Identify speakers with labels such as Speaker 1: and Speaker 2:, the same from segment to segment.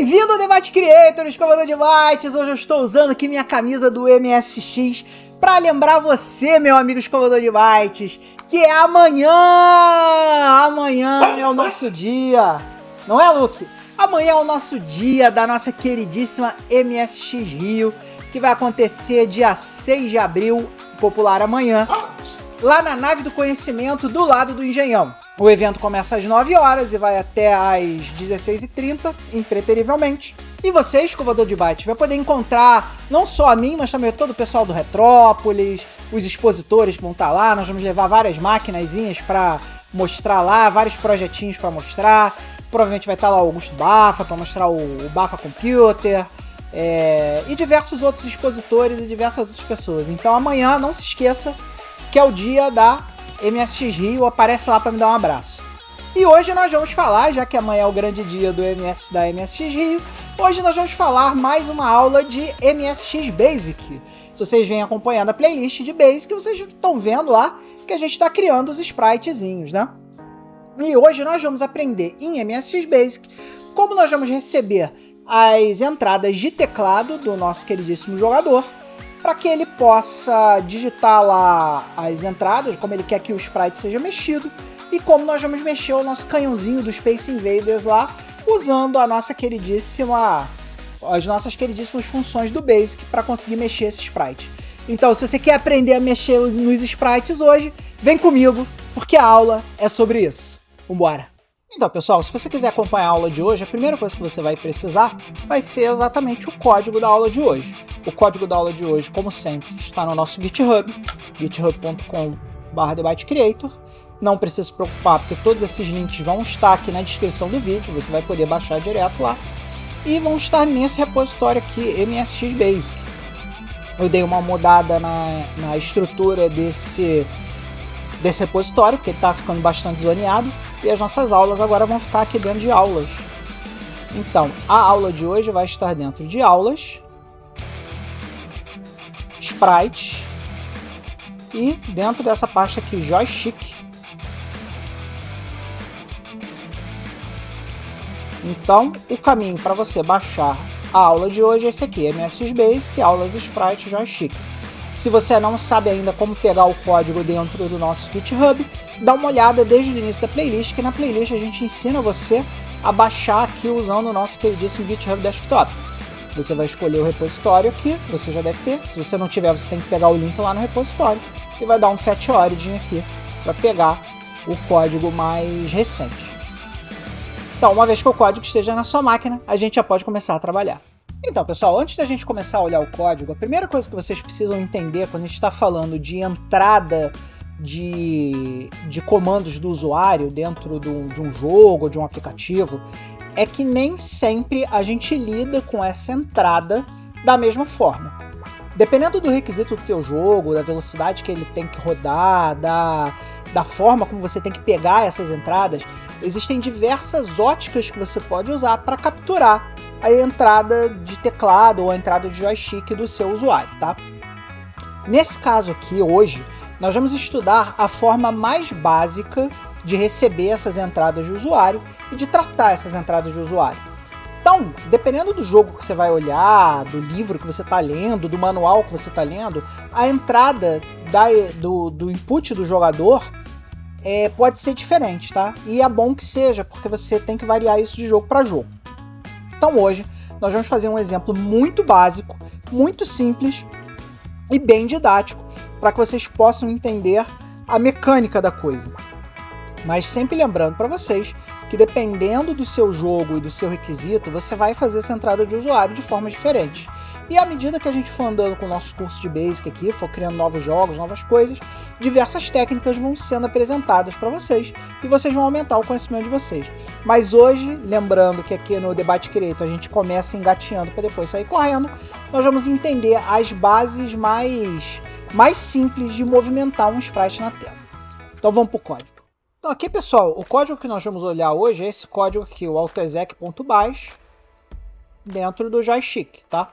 Speaker 1: Bem-vindo ao Debate Creators, comandante de bytes. Hoje eu estou usando aqui minha camisa do MSX para lembrar você, meu amigo escovador de bytes, que é amanhã. Amanhã é o nosso dia, não é, Luke? Amanhã é o nosso dia da nossa queridíssima MSX Rio, que vai acontecer dia 6 de abril, popular amanhã, lá na Nave do Conhecimento, do lado do Engenhão. O evento começa às 9 horas e vai até às 16h30, impreterivelmente. E você, escovador de bytes, vai poder encontrar não só a mim, mas também todo o pessoal do Retrópolis, os expositores que vão estar lá. Nós vamos levar várias maquinazinhas para mostrar lá, vários projetinhos para mostrar. Provavelmente vai estar lá o Augusto Bafa para mostrar o Bafa Computer, e diversos outros expositores e diversas outras pessoas. Então amanhã, não se esqueça que é o dia da MSX Rio, aparece lá para me dar um abraço. E hoje nós vamos falar, já que amanhã é o grande dia da MSX Rio, hoje nós vamos falar mais uma aula de MSX Basic. Se vocês vêm acompanhando a playlist de Basic, vocês estão vendo lá que a gente está criando os spritezinhos, né? E hoje nós vamos aprender em MSX Basic como nós vamos receber as entradas de teclado do nosso queridíssimo jogador, para que ele possa digitar lá as entradas, como ele quer que o sprite seja mexido, e como nós vamos mexer o nosso canhãozinho do Space Invaders lá, usando as nossas queridíssimas funções do Basic para conseguir mexer esse sprite. Então, se você quer aprender a mexer nos sprites hoje, vem comigo, porque a aula é sobre isso. Vambora! Então, pessoal, se você quiser acompanhar a aula de hoje, a primeira coisa que você vai precisar vai ser exatamente o código da aula de hoje. O código da aula de hoje, como sempre, está no nosso GitHub, github.com/debatecreator. Não precisa se preocupar, porque todos esses links vão estar aqui na descrição do vídeo, você vai poder baixar direto lá. E vão estar nesse repositório aqui, MSX Basic. Eu dei uma mudada na estrutura desse repositório, porque ele está ficando bastante zoneado. E as nossas aulas agora vão ficar aqui dentro de aulas. Então, a aula de hoje vai estar dentro de aulas, sprites e dentro dessa pasta aqui, joystick. Então, o caminho para você baixar a aula de hoje é esse aqui, MSX Basic, aulas, sprites, joystick. Se você não sabe ainda como pegar o código dentro do nosso GitHub, dá uma olhada desde o início da playlist, que na playlist a gente ensina você a baixar aqui usando o nosso queridíssimo GitHub Desktop. Você vai escolher o repositório aqui, você já deve ter. Se você não tiver, você tem que pegar o link lá no repositório e vai dar um Fetch Origin aqui para pegar o código mais recente. Então, uma vez que o código esteja na sua máquina, a gente já pode começar a trabalhar. Então, pessoal, antes da gente começar a olhar o código, a primeira coisa que vocês precisam entender quando a gente está falando de entrada de comandos do usuário dentro de um jogo ou de um aplicativo, é que nem sempre a gente lida com essa entrada da mesma forma. Dependendo do requisito do teu jogo, da velocidade que ele tem que rodar, da forma como você tem que pegar essas entradas, existem diversas óticas que você pode usar para capturar a entrada de teclado ou a entrada de joystick do seu usuário, tá? Nesse caso aqui, hoje, nós vamos estudar a forma mais básica de receber essas entradas de usuário e de tratar essas entradas de usuário. Então, dependendo do jogo que você vai olhar, do livro que você está lendo, do manual que você está lendo, a entrada do input do jogador pode ser diferente, tá? E é bom que seja, porque você tem que variar isso de jogo para jogo. Então hoje nós vamos fazer um exemplo muito básico, muito simples e bem didático, para que vocês possam entender a mecânica da coisa. Mas sempre lembrando para vocês que dependendo do seu jogo e do seu requisito, você vai fazer essa entrada de usuário de formas diferentes. E à medida que a gente for andando com o nosso curso de Basic aqui, for criando novos jogos, novas coisas, diversas técnicas vão sendo apresentadas para vocês e vocês vão aumentar o conhecimento de vocês. Mas hoje, lembrando que aqui no Debate Creator a gente começa engateando para depois sair correndo, nós vamos entender as bases mais simples de movimentar um sprite na tela. Então vamos para o código. Então aqui, pessoal, o código que nós vamos olhar hoje é esse código aqui, o autoexec.bash, dentro do joystick, tá?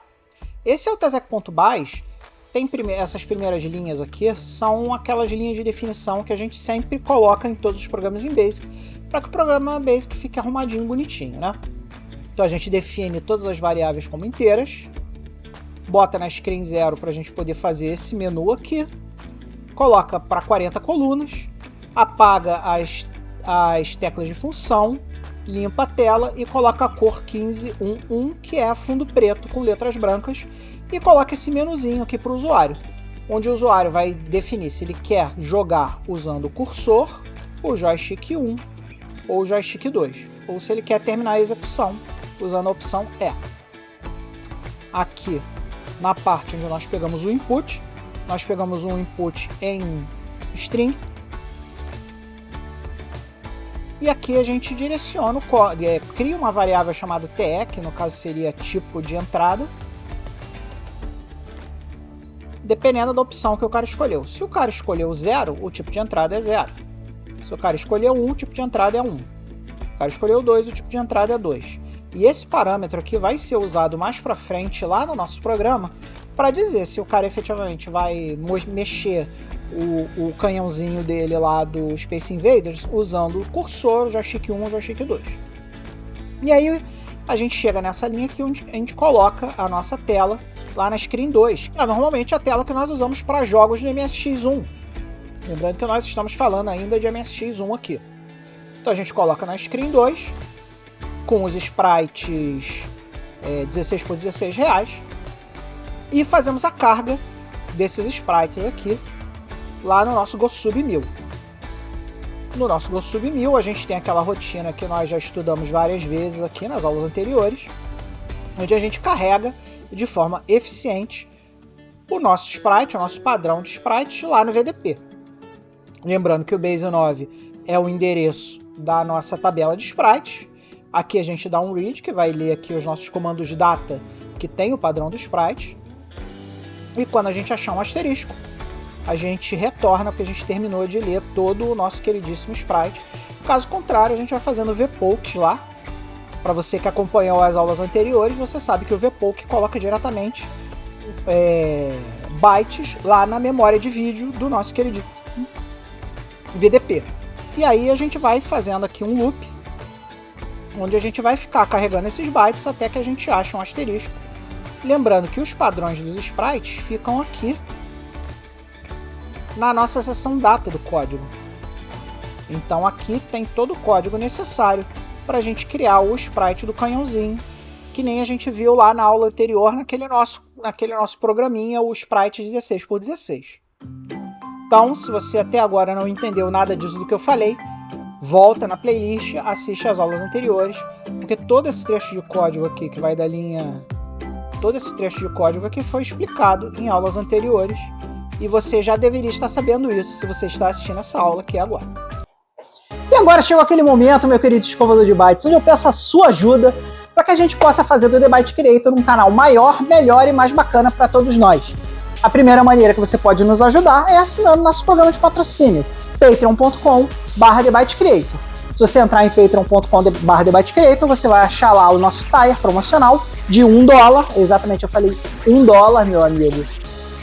Speaker 1: Esse autoexec.bash tem essas primeiras linhas aqui, são aquelas linhas de definição que a gente sempre coloca em todos os programas em Basic, para que o programa Basic fique arrumadinho, bonitinho, né? Então a gente define todas as variáveis como inteiras, bota na screen 0 para a gente poder fazer esse menu aqui, coloca para 40 colunas, apaga as teclas de função, limpa a tela e coloca a cor 1511, que é fundo preto com letras brancas, e coloca esse menuzinho aqui para o usuário, onde o usuário vai definir se ele quer jogar usando o cursor, o joystick 1 ou o joystick 2, ou se ele quer terminar a execução usando a opção E. Aqui na parte onde nós pegamos o input, nós pegamos um input em string, e aqui a gente direciona o código, cria uma variável chamada TE, que no caso seria tipo de entrada, dependendo da opção que o cara escolheu. Se o cara escolheu 0, o tipo de entrada é 0. Se o cara escolheu 1, o tipo de entrada é 1. O cara escolheu 2, o tipo de entrada é 2. E esse parâmetro aqui vai ser usado mais para frente lá no nosso programa para dizer se o cara efetivamente vai mexer o canhãozinho dele lá do Space Invaders usando o cursor, o joystick 1 ou o joystick 2. E aí a gente chega nessa linha aqui onde a gente coloca a nossa tela lá na Screen 2, que é normalmente a tela que nós usamos para jogos do MSX1. Lembrando que nós estamos falando ainda de MSX1 aqui. Então a gente coloca na Screen 2, com os sprites 16 por 16 reais, e fazemos a carga desses sprites aqui lá no nosso GoSub 1000. No nosso GoSub 1000 a gente tem aquela rotina que nós já estudamos várias vezes aqui nas aulas anteriores, onde a gente carrega de forma eficiente o nosso sprite, o nosso padrão de sprites lá no VDP. Lembrando que o Base 9 é o endereço da nossa tabela de sprites. Aqui a gente dá um read, que vai ler aqui os nossos comandos data, que tem o padrão do sprite. E quando a gente achar um asterisco, a gente retorna, porque a gente terminou de ler todo o nosso queridíssimo sprite. Caso contrário, a gente vai fazendo vpoke lá. Para você que acompanhou as aulas anteriores, você sabe que o vpoke coloca diretamente bytes lá na memória de vídeo do nosso queridíssimo VDP. E aí a gente vai fazendo aqui um loop, onde a gente vai ficar carregando esses bytes até que a gente ache um asterisco. Lembrando que os padrões dos sprites ficam aqui na nossa seção data do código. Então aqui tem todo o código necessário para a gente criar o sprite do canhãozinho, que nem a gente viu lá na aula anterior, naquele nosso programinha, o sprite 16 por 16. Então, se você até agora não entendeu nada disso do que eu falei, volta na playlist, assiste as aulas anteriores, porque todo esse trecho de código aqui que vai da linha... Todo esse trecho de código aqui foi explicado em aulas anteriores, e você já deveria estar sabendo isso se você está assistindo essa aula aqui agora. E agora chegou aquele momento, meu querido escovador de bytes, onde eu peço a sua ajuda para que a gente possa fazer do The Byte Creator um canal maior, melhor e mais bacana para todos nós. A primeira maneira que você pode nos ajudar é assinando nosso programa de patrocínio, patreon.com/TheByteCreator. Se você entrar em patreon.com/TheByteCreator, você vai achar lá o nosso tier promocional de $1, exatamente, eu falei $1, meu amigo.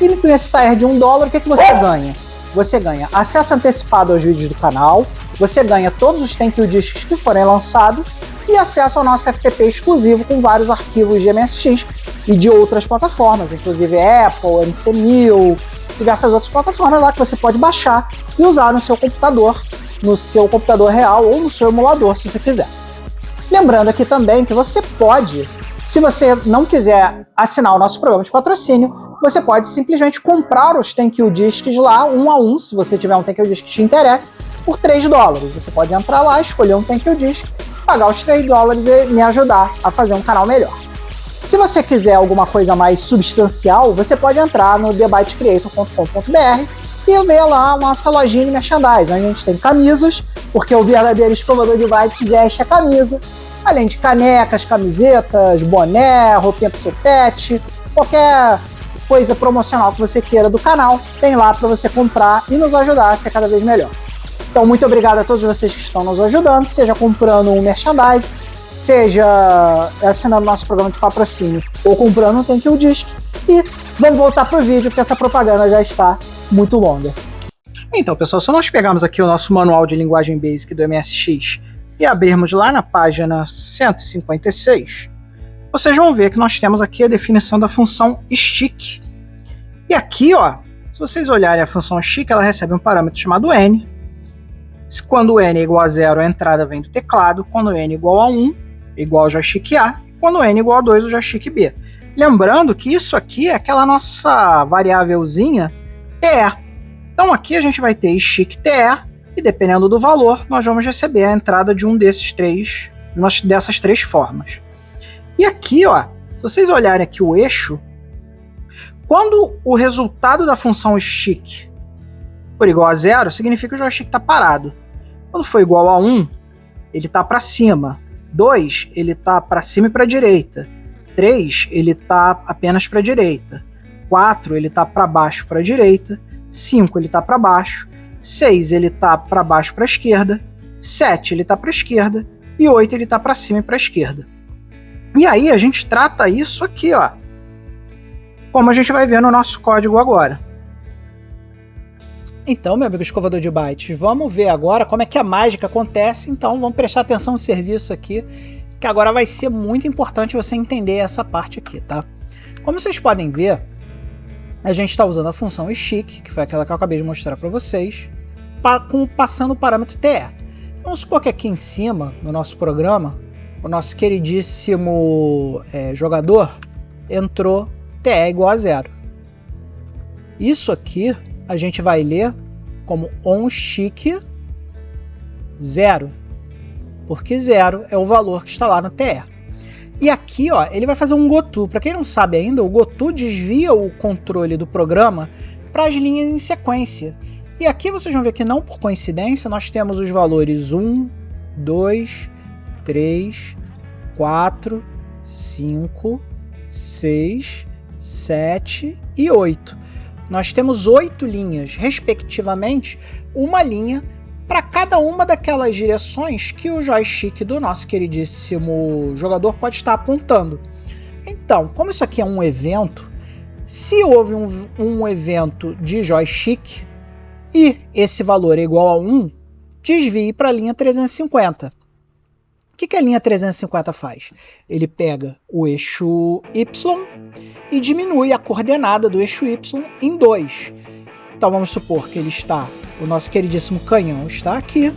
Speaker 1: E nesse tier de $1, o que você ganha? Você ganha acesso antecipado aos vídeos do canal, você ganha todos os Thank You Discs que forem lançados e acesso ao nosso FTP exclusivo com vários arquivos de MSX e de outras plataformas, inclusive Apple, MC1000, diversas outras plataformas lá que você pode baixar e usar no seu computador real ou no seu emulador, se você quiser. Lembrando aqui também que você pode, se você não quiser assinar o nosso programa de patrocínio, você pode simplesmente comprar os Thank You Discs lá, um a um, se você tiver um Thank You Disc que te interesse, por $3. Você pode entrar lá, escolher um Thank You Disc, pagar os $3 e me ajudar a fazer um canal melhor. Se você quiser alguma coisa mais substancial, você pode entrar no thebytecreator.com.br e ver lá a nossa lojinha de merchandising, onde a gente tem camisas, porque o verdadeiro escovador de bytes veste a camisa, além de canecas, camisetas, boné, roupinha pro seu pet, qualquer coisa promocional que você queira do canal, tem lá para você comprar e nos ajudar a ser cada vez melhor. Então, muito obrigado a todos vocês que estão nos ajudando, seja comprando um merchandising, seja assinando nosso programa de patrocínio ou comprando um Thank You Disc. E vamos voltar pro vídeo, porque essa propaganda já está muito longa. Então, pessoal, se nós pegarmos aqui o nosso manual de linguagem BASIC do MSX e abrirmos lá na página 156, vocês vão ver que nós temos aqui a definição da função stick. E aqui, ó, se vocês olharem a função stick, ela recebe um parâmetro chamado n. Quando n é igual a 0, a entrada vem do teclado. Quando n é igual a 1, igual ao joystick A. E quando n é igual a 2, o joystick B. Lembrando que isso aqui é aquela nossa variávelzinha TE. Então aqui a gente vai ter stick TE, e dependendo do valor, nós vamos receber a entrada de dessas três formas. E aqui, ó, se vocês olharem aqui o eixo, quando o resultado da função stick for igual a 0, significa que o joystick está parado. Quando for igual a 1, ele está para cima. 2, ele está para cima e para a direita. 3, ele está apenas para a direita. 4, ele está para baixo para a direita. 5, ele está para baixo. 6, ele está para baixo para a esquerda. 7, ele está para a esquerda. E 8, ele está para cima e para a esquerda. E aí a gente trata isso aqui, ó, como a gente vai ver no nosso código agora. Então, meu amigo escovador de bytes, vamos ver agora como é que a mágica acontece. Então vamos prestar atenção no serviço aqui, que agora vai ser muito importante você entender essa parte aqui, tá? Como vocês podem ver, a gente está usando a função stick, que foi aquela que eu acabei de mostrar para vocês, passando o parâmetro TE. Vamos supor que aqui em cima, no nosso programa, o nosso queridíssimo jogador entrou TE igual a 0. Isso aqui a gente vai ler como onStick 0, porque 0 é o valor que está lá no TE. E aqui, ó, ele vai fazer um goto. Para quem não sabe ainda, o goto desvia o controle do programa para as linhas em sequência. E aqui vocês vão ver que não por coincidência nós temos os valores 1, 2, 3, 4, 5, 6, 7 e 8. Nós temos 8 linhas, respectivamente, uma linha para cada uma daquelas direções que o joystick do nosso queridíssimo jogador pode estar apontando. Então, como isso aqui é um evento, se houve um evento de joystick e esse valor é igual a 1, desvie para a linha 350. O que a linha 350 faz? Ele pega o eixo Y e diminui a coordenada do eixo Y em 2. Então vamos supor que o nosso queridíssimo canhão está aqui.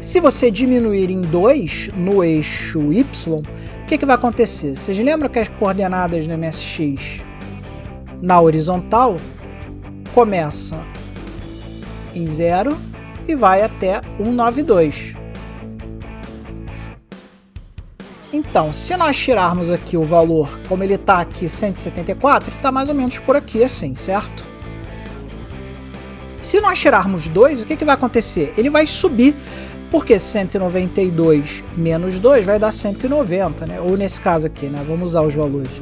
Speaker 1: Se você diminuir em 2 no eixo Y, o que vai acontecer? Vocês lembram que as coordenadas do MSX na horizontal começam em 0 e vai até 192. Então, se nós tirarmos aqui o valor, como ele está aqui 174, ele está mais ou menos por aqui assim, certo? Se nós tirarmos 2, o que vai acontecer? Ele vai subir, porque 192 menos 2 vai dar 190, né? Ou nesse caso aqui, né? Vamos usar os valores.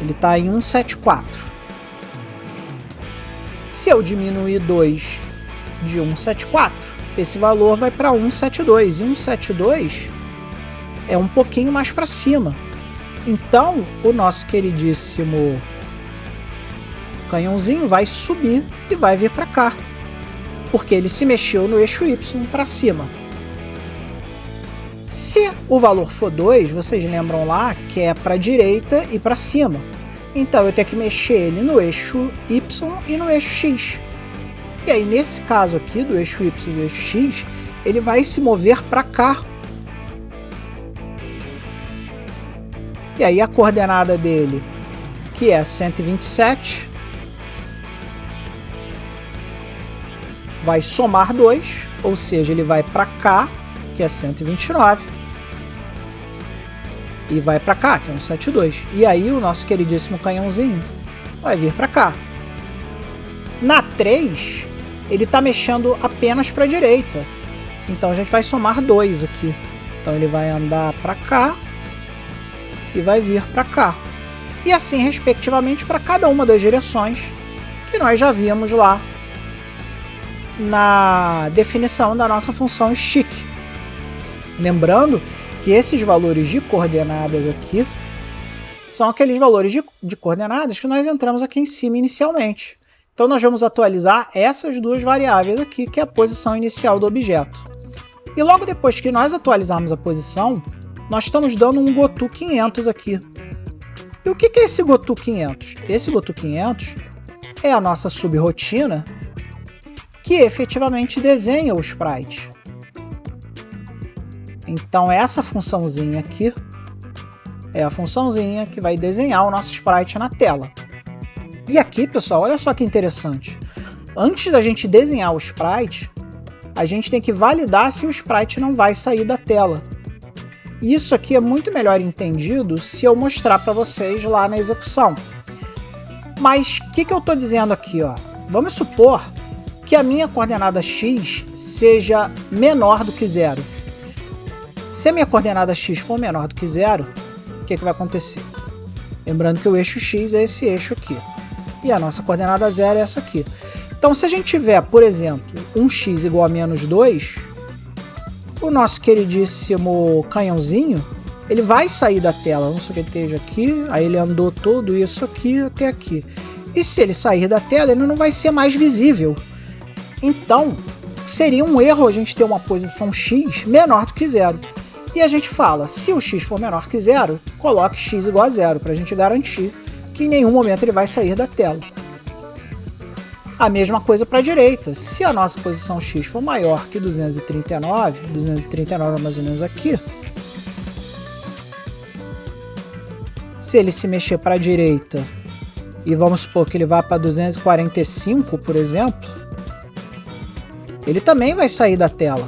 Speaker 1: Ele está em 174. Se eu diminuir 2 de 174, esse valor vai para 172. E 172 é um pouquinho mais para cima. Então, o nosso queridíssimo canhãozinho vai subir e vai vir para cá, porque ele se mexeu no eixo Y para cima. Se o valor for 2, vocês lembram lá que é para a direita e para cima. Então eu tenho que mexer ele no eixo Y e no eixo X. E aí nesse caso aqui do eixo Y e do eixo X, ele vai se mover para cá. E aí a coordenada dele, que é 127, vai somar 2, ou seja, ele vai para cá, que é 129, e vai para cá, que é 172. E aí o nosso queridíssimo canhãozinho vai vir para cá. Na 3, ele está mexendo apenas para a direita, então a gente vai somar 2 aqui. Então ele vai andar para cá e vai vir para cá. E assim, respectivamente, para cada uma das direções que nós já vimos lá na definição da nossa função stick. Lembrando que esses valores de coordenadas aqui são aqueles valores de coordenadas que nós entramos aqui em cima inicialmente. Então nós vamos atualizar essas duas variáveis aqui, que é a posição inicial do objeto. E logo depois que nós atualizarmos a posição, nós estamos dando um Goto 500 aqui. E o que é esse Goto 500? Esse Goto 500 é a nossa subrotina que efetivamente desenha o sprite. Então essa funçãozinha aqui é a funçãozinha que vai desenhar o nosso sprite na tela. E aqui, pessoal, olha só que interessante. Antes da gente desenhar o sprite, a gente tem que validar se o sprite não vai sair da tela. Isso aqui é muito melhor entendido se eu mostrar para vocês lá na execução. Mas o que eu estou dizendo aqui? Ó? Vamos supor que a minha coordenada x seja menor do que zero. Se a minha coordenada x for menor do que zero, o que vai acontecer? Lembrando que o eixo x é esse eixo aqui. E a nossa coordenada zero é essa aqui. Então, se a gente tiver, por exemplo, um x igual a menos 2, o nosso queridíssimo canhãozinho, ele vai sair da tela. Vamos supor que ele esteja aqui, aí ele andou tudo isso aqui até aqui. E se ele sair da tela, ele não vai ser mais visível. Então, seria um erro a gente ter uma posição x menor do que zero. E a gente fala, se o x for menor que zero, coloque x igual a zero, para a gente garantir que em nenhum momento ele vai sair da tela. A mesma coisa para a direita. Se a nossa posição x for maior que 239, 239 é mais ou menos aqui, se ele se mexer para a direita, e vamos supor que ele vá para 245, por exemplo, ele também vai sair da tela.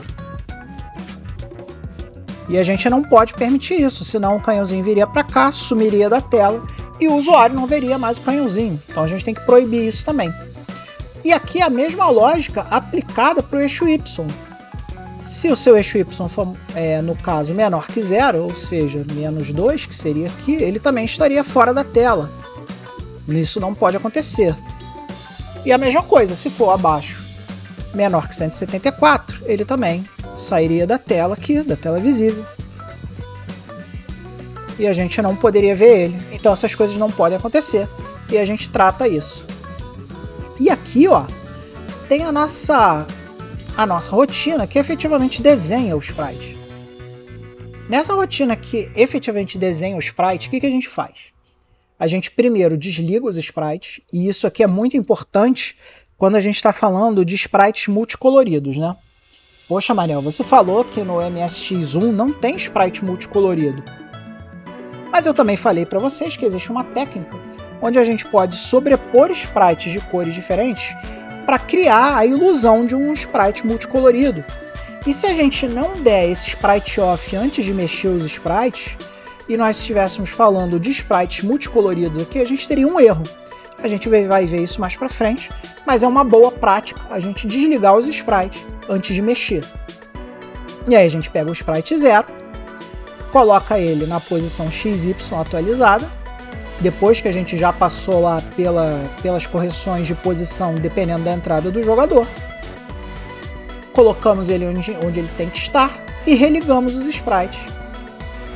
Speaker 1: E a gente não pode permitir isso, senão o canhãozinho viria para cá, sumiria da tela, e o usuário não veria mais o canhãozinho. Então a gente tem que proibir isso também. E aqui a mesma lógica aplicada para o eixo Y. Se o seu eixo Y for, no caso, menor que zero, ou seja, menos 2, que seria aqui, ele também estaria fora da tela. Isso não pode acontecer. E a mesma coisa, se for abaixo, menor que 174, ele também sairia da tela aqui, da tela visível. E a gente não poderia ver ele. Então essas coisas não podem acontecer. E a gente trata isso. E aqui, ó, tem a nossa rotina que efetivamente desenha o sprite. Nessa rotina que efetivamente desenha o sprite, o que a gente faz? A gente primeiro desliga os sprites, e isso aqui é muito importante quando a gente está falando de sprites multicoloridos, né? Poxa, Manel, você falou que no MSX1 não tem sprite multicolorido. Mas eu também falei para vocês que existe uma técnica onde a gente pode sobrepor sprites de cores diferentes para criar a ilusão de um sprite multicolorido. E se a gente não der esse sprite off antes de mexer os sprites, e nós estivéssemos falando de sprites multicoloridos aqui, a gente teria um erro. A gente vai ver isso mais para frente, mas é uma boa prática a gente desligar os sprites antes de mexer. E aí a gente pega o sprite 0, coloca ele na posição XY atualizada, depois que a gente já passou lá pelas correções de posição dependendo da entrada do jogador. Colocamos ele onde ele tem que estar e religamos os sprites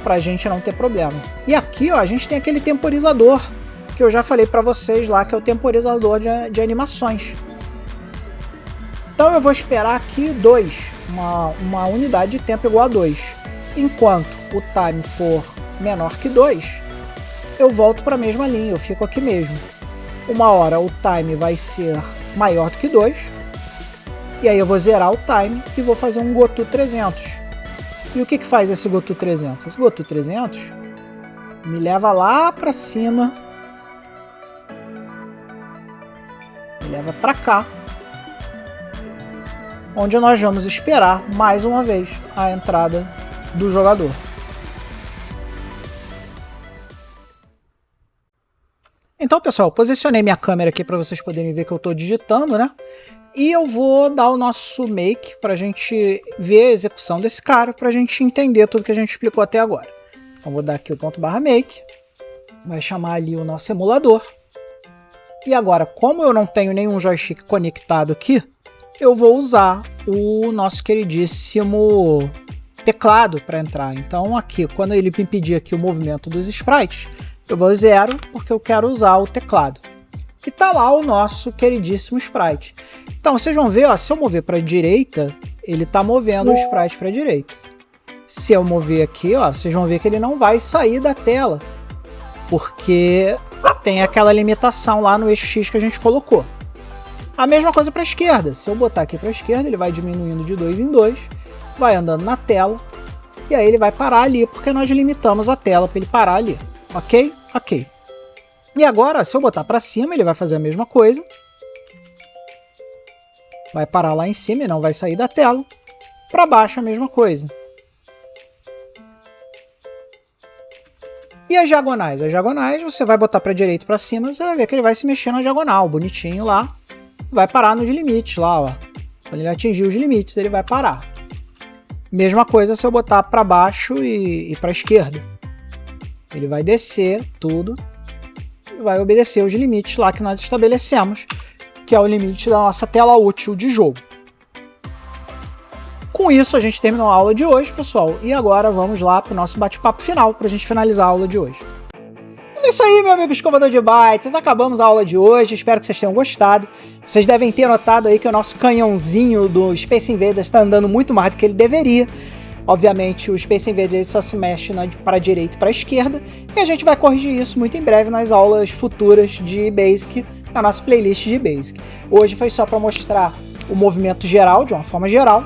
Speaker 1: para a gente não ter problema. E aqui, ó, a gente tem aquele temporizador que eu já falei para vocês lá, que é o temporizador de animações. Então eu vou esperar aqui 2, uma unidade de tempo igual a 2. Enquanto o time for menor que 2, eu volto para a mesma linha, eu fico aqui mesmo. Uma hora o time vai ser maior do que 2, e aí eu vou zerar o time e vou fazer um Goto 300. E o que faz esse Goto 300? Esse Goto 300 me leva lá para cima, me leva para cá, onde nós vamos esperar mais uma vez a entrada do jogador. Então, pessoal, posicionei minha câmera aqui para vocês poderem ver que eu estou digitando, né? E eu vou dar o nosso make para a gente ver a execução desse cara, para a gente entender tudo que a gente explicou até agora. Então, vou dar aqui o ./make, vai chamar ali o nosso emulador. E agora, como eu não tenho nenhum joystick conectado aqui, eu vou usar o nosso queridíssimo teclado para entrar. Então, aqui, quando ele me pedir aqui o movimento dos sprites, eu vou 0 porque eu quero usar o teclado. E tá lá o nosso queridíssimo sprite. Então vocês vão ver, ó, se eu mover para a direita, ele está movendo o sprite para a direita. Se eu mover aqui, ó, vocês vão ver que ele não vai sair da tela, porque tem aquela limitação lá no eixo X que a gente colocou. A mesma coisa para a esquerda. Se eu botar aqui para a esquerda, ele vai diminuindo de 2 em 2, vai andando na tela, e aí ele vai parar ali, porque nós limitamos a tela para ele parar ali. Ok? Ok. E agora, se eu botar para cima, ele vai fazer a mesma coisa. Vai parar lá em cima e não vai sair da tela. Para baixo, a mesma coisa. E as diagonais? As diagonais você vai botar para a direita e para cima, você vai ver que ele vai se mexer na diagonal, bonitinho lá. Vai parar nos limites lá, ó. Quando ele atingir os limites, ele vai parar. Mesma coisa se eu botar para baixo e para a esquerda. Ele vai descer tudo e vai obedecer os limites lá que nós estabelecemos, que é o limite da nossa tela útil de jogo. Com isso, a gente terminou a aula de hoje, pessoal, e agora vamos lá para o nosso bate-papo final, para a gente finalizar a aula de hoje. É isso aí, meu amigo escovador de bytes, acabamos a aula de hoje, espero que vocês tenham gostado. Vocês devem ter notado aí que o nosso canhãozinho do Space Invaders está andando muito mais do que ele deveria. Obviamente, o Space Invaders só se mexe para a direita e para a esquerda, e a gente vai corrigir isso muito em breve nas aulas futuras de Basic, na nossa playlist de Basic. Hoje foi só para mostrar o movimento geral, de uma forma geral.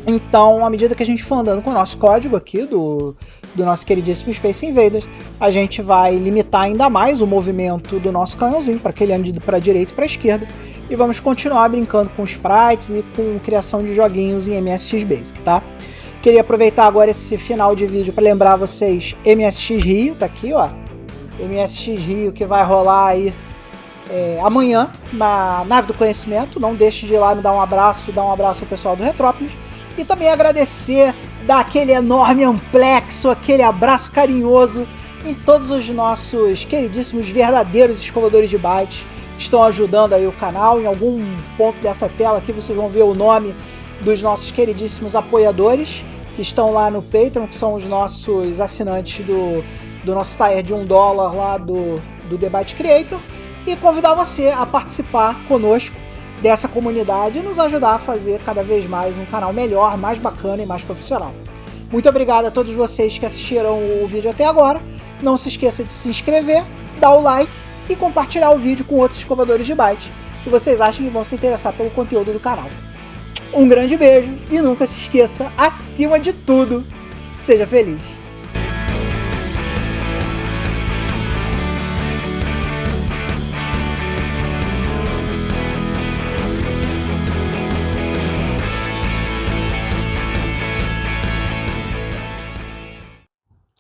Speaker 1: Então, à medida que a gente for andando com o nosso código aqui do nosso queridíssimo Space Invaders, a gente vai limitar ainda mais o movimento do nosso canhãozinho para que ele ande para a direita e para a esquerda. E vamos continuar brincando com sprites e com criação de joguinhos em MSX Basic, tá? Queria aproveitar agora esse final de vídeo para lembrar vocês, MSX Rio, tá aqui, ó. MSX Rio que vai rolar aí amanhã na Nave do Conhecimento. Não deixe de ir lá me dar um abraço, ao pessoal do Retrópolis. E também agradecer, dar aquele enorme amplexo, aquele abraço carinhoso em todos os nossos queridíssimos verdadeiros escovadores de bytes que estão ajudando aí o canal. Em algum ponto dessa tela aqui vocês vão ver o nome dos nossos queridíssimos apoiadores que estão lá no Patreon, que são os nossos assinantes do nosso tier de $1 lá do The Byte Creator, e convidar você a participar conosco dessa comunidade e nos ajudar a fazer cada vez mais um canal melhor, mais bacana e mais profissional. Muito obrigado a todos vocês que assistiram o vídeo até agora. Não se esqueça de se inscrever, dar o like e compartilhar o vídeo com outros escovadores de bytes que vocês acham que vão se interessar pelo conteúdo do canal. Um grande beijo e nunca se esqueça, acima de tudo, seja feliz!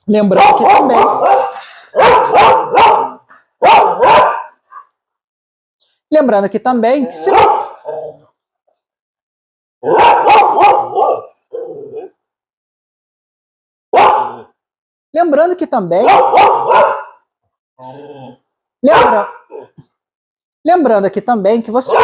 Speaker 1: Lembrando que também... Lembrando que também... Lembrando que também... Lembrando aqui também que você...